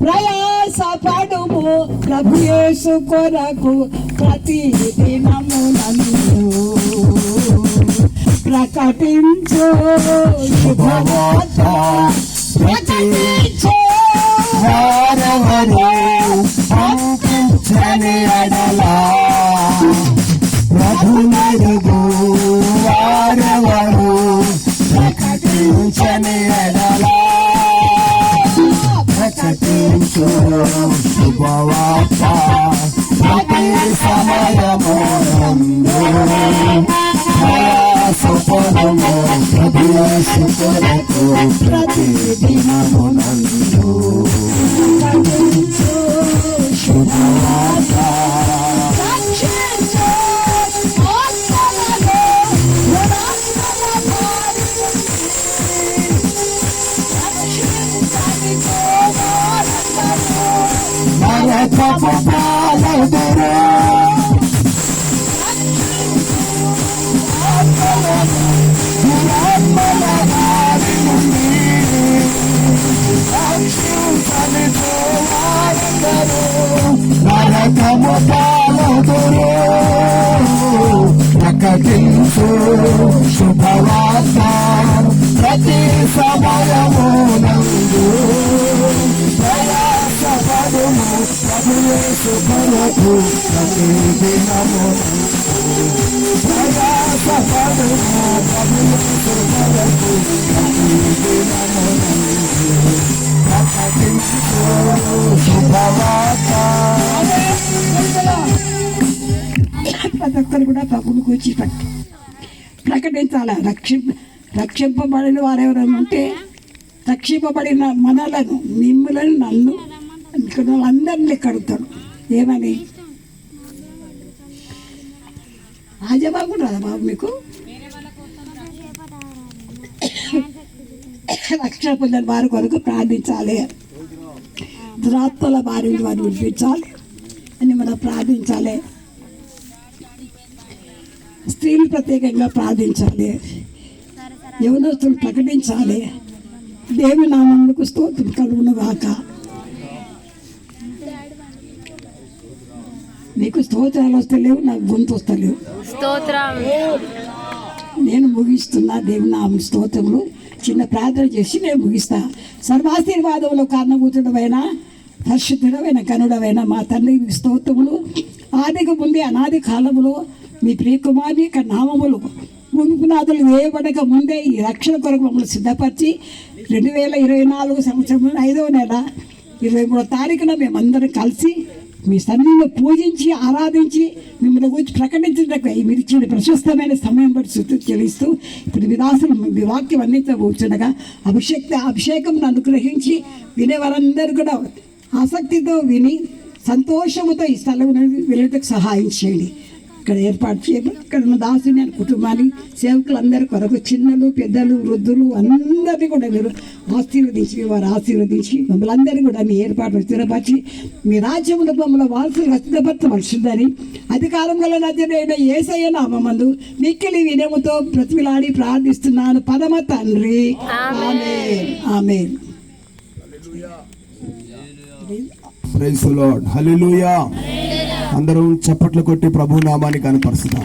ప్రయాస పడుము ప్రభు యేసు కొరకు ప్రతి దినము నన్ను ప్రకటించు శుభవార్త ప్రకటించు పంపించని ఎడలా ప్రభునెరుగు వారెవరు ప్రకటించని ఎడలా ప్రకటించు శుభవార్త ప్రతి సమయమునందు ప్రయాసపడుము ప్రభు యేసు కొరకు ప్రతి దినమునందు శుభవార్త ప్రకటించు శుభవార్త ప్రతి సమయమునందు ప్రయాసపడుము ప్రభు యేసు కొరకు ప్రతి దినమునందు ప్రయాసపడుము ప్రభు యేసు కొరకు ప్రతి దినమునందు ప్రకటించు శుభవార్త. ప్రతి ఒక్కరు కూడా ప్రభువుని కూర్చి ప్రకటించాలి. రక్షింపబడిన వారెవరైనా ఉంటే రక్షింపబడిన మనలను మిమ్మలను నన్ను ఇక్కడ వాళ్ళందరినీ కడుగుతాడు. ఏమని ఆ జవాబు రాదా బాబు మీకు? రక్షణ పొందిన వారి కొరకు ప్రార్థించాలి. దురాత్మల వారి వారిని విడిపించాలి అని మనం ప్రార్థించాలి. స్త్రీలు ప్రత్యేకంగా ప్రార్థించాలి. యవనస్తులు ప్రకటించాలి. దేవుని నామమునకు స్తోత్రం కలుగును గాక. నీకు స్తోత్రాలు వస్తలేవు, నాకు గొంతు వస్తలేవు. నేను ముగిస్తున్నా దేవుని నామ స్తోత్రములు. చిన్న ప్రార్థన చేసి నేను ముగిస్తా. సర్వాశీర్వాదములు కారణభూతుడమైన పరిశుద్ధుడమైన కనుడమైన మా తండ్రి స్తోత్రములు. ఆదిగా ముందే అనాది కాలములు మీ ప్రియకుమారి యొక్క నామములు పునాదులు వేయబడక ముందే ఈ రక్షణ కొరకు మమ్మల్ని సిద్ధపరిచి 2024 సంవత్సరం 5వ నెల 23వ తారీఖున మేమందరం కలిసి మీ సన్నిధిలో పూజించి ఆరాధించి మిమ్మల్ని గురించి ప్రకటించడానికి మీరు ఇచ్చిన ప్రశస్తమైన సమయం బట్టి శుద్ధి చెల్లిస్తూ ఇప్పుడు విదాసులు మీ వాక్యం అందించబోతుండగా అభిషేకం అనుగ్రహించి వినేవారందరూ కూడా ఆసక్తితో విని సంతోషముతో ఈ స్థలం వెళ్ళటకు సహాయం చేయండి. ఇక్కడ ఏర్పాటు చేయాలి. ఇక్కడ ఉన్న దాసుని కుటుంబాన్ని సేవకులందరి కొరకు చిన్నలు పెద్దలు వృద్ధులు అందరినీ కూడా మీరు ఆశీర్వదించి వారు ఆశీర్వదించి మమ్మల్ని అందరినీ కూడా మీ ఏర్పాట్లు స్థిరపరిచి మీ రాజ్యముల మమ్మల్ని వారసులు స్థిరపరచవలసిందని అధికారం గల నజరైన యేసయ్య నామమందు మిక్కిలి వినయముతో ప్రతిలాడి ప్రార్థిస్తున్నాను పరమ తండ్రి. ఆమేన్. ఆమేన్. Praise the Lord. హల్లెలూయా. అందరం చప్పట్లు కొట్టి ప్రభు నామాన్ని కనపరుస్తాం.